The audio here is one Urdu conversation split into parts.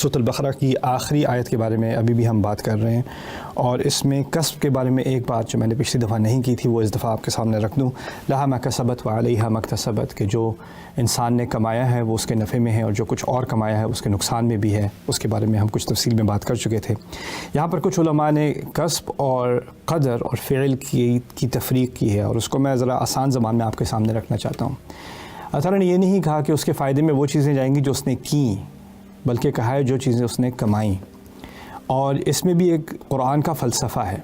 سورۃ البقرہ کی آخری آیت کے بارے میں ابھی بھی ہم بات کر رہے ہیں، اور اس میں کسب کے بارے میں ایک بات جو میں نے پچھلی دفعہ نہیں کی تھی وہ اس دفعہ آپ کے سامنے رکھ دوں۔ لہا ما کسبت وعلیہا ما اکتسبت، کہ جو انسان نے کمایا ہے وہ اس کے نفع میں ہے، اور جو کچھ اور کمایا ہے اس کے نقصان میں بھی ہے، اس کے بارے میں ہم کچھ تفصیل میں بات کر چکے تھے۔ یہاں پر کچھ علماء نے کسب اور قدر اور فعل کی تفریق کی ہے، اور اس کو میں ذرا آسان زبان میں آپ کے سامنے رکھنا چاہتا ہوں۔ اللہ تعالیٰ نے یہ نہیں کہا کہ اس کے فائدے میں وہ چیزیں جائیں گی جو اس نے کیں، بلکہ کہا ہے جو چیزیں اس نے کمائیں۔ اور اس میں بھی ایک قرآن کا فلسفہ ہے،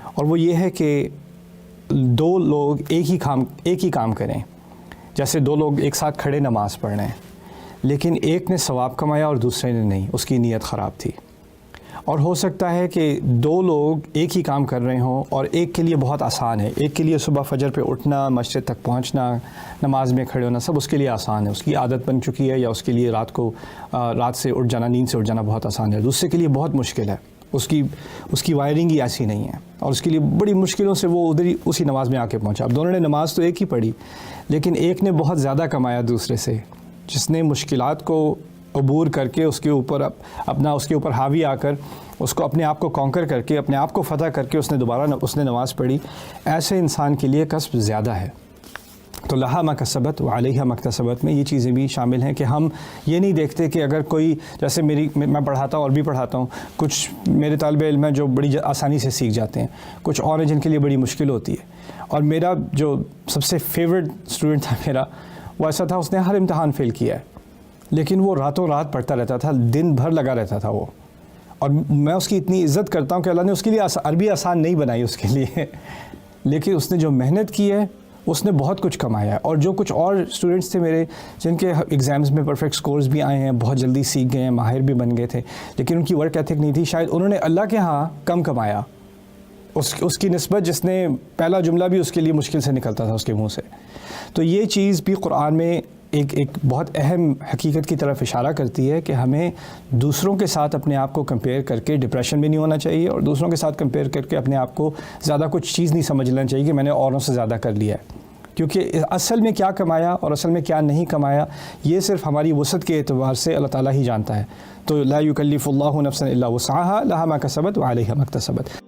اور وہ یہ ہے کہ دو لوگ ایک ہی کام کریں، جیسے دو لوگ ایک ساتھ کھڑے نماز پڑھ رہے ہیں، لیکن ایک نے ثواب کمایا اور دوسرے نے نہیں، اس کی نیت خراب تھی۔ اور ہو سکتا ہے کہ دو لوگ ایک ہی کام کر رہے ہوں، اور ایک کے لیے بہت آسان ہے، ایک کے لیے صبح فجر پہ اٹھنا، مسجد تک پہنچنا، نماز میں کھڑے ہونا، سب اس کے لیے آسان ہے، اس کی عادت بن چکی ہے، یا اس کے لیے رات سے اٹھ جانا، نیند سے اٹھ جانا بہت آسان ہے۔ دوسرے کے لیے بہت مشکل ہے، اس کی وائرنگ ہی ایسی نہیں ہے، اور اس کے لیے بڑی مشکلوں سے وہ ادھر ہی اسی نماز میں آ کے پہنچا۔ اب دونوں نے نماز تو ایک ہی پڑھی، لیکن ایک نے بہت زیادہ کمایا دوسرے سے، جس نے مشکلات کو عبور کر کے اس کے اوپر حاوی آ کر اس کو اپنے آپ کو کانکر کر کے، اپنے آپ کو فتح کر کے اس نے نماز پڑھی۔ ایسے انسان کے لیے کسب زیادہ ہے۔ تو لہا ما کسبت وعلیہا ما اکتسبت میں یہ چیزیں بھی شامل ہیں کہ ہم یہ نہیں دیکھتے کہ اگر کوئی، جیسے میں پڑھاتا ہوں اور بھی پڑھاتا ہوں، کچھ میرے طالب علم ہیں جو بڑی آسانی سے سیکھ جاتے ہیں، کچھ اور ہیں جن کے لیے بڑی مشکل ہوتی ہے۔ اور میرا جو سب سے فیورٹ اسٹوڈنٹ تھا میرا، وہ ایسا تھا، اس نے ہر امتحان فیل کیا ہے، لیکن وہ راتوں رات پڑھتا رہتا تھا، دن بھر لگا رہتا تھا وہ، اور میں اس کی اتنی عزت کرتا ہوں کہ اللہ نے اس کے لیے عربی آسان نہیں بنائی اس کے لیے، لیکن اس نے جو محنت کی ہے اس نے بہت کچھ کمایا ہے۔ اور جو کچھ اور اسٹوڈنٹس تھے میرے، جن کے ایگزامز میں پرفیکٹ سکورز بھی آئے ہیں، بہت جلدی سیکھ گئے ہیں، ماہر بھی بن گئے تھے، لیکن ان کی ورک ایتھک نہیں تھی، شاید انہوں نے اللہ کے ہاں کم کمایا اس کی نسبت، جس نے پہلا جملہ بھی اس کے لیے مشکل سے نکلتا تھا اس کے منہ سے۔ تو یہ چیز بھی قرآن میں ایک بہت اہم حقیقت کی طرف اشارہ کرتی ہے کہ ہمیں دوسروں کے ساتھ اپنے آپ کو کمپیئر کر کے ڈپریشن بھی نہیں ہونا چاہیے، اور دوسروں کے ساتھ کمپیئر کر کے اپنے آپ کو زیادہ کچھ چیز نہیں سمجھ لینا چاہیے کہ میں نے اوروں سے زیادہ کر لیا ہے، کیونکہ اصل میں کیا کمایا اور اصل میں کیا نہیں کمایا یہ صرف ہماری وسعت کے اعتبار سے اللہ تعالیٰ ہی جانتا ہے۔ تو لا یکلف اللہ نفسا الا وسعها، لہا ما کسبت وعلیہا ما اکتسبت۔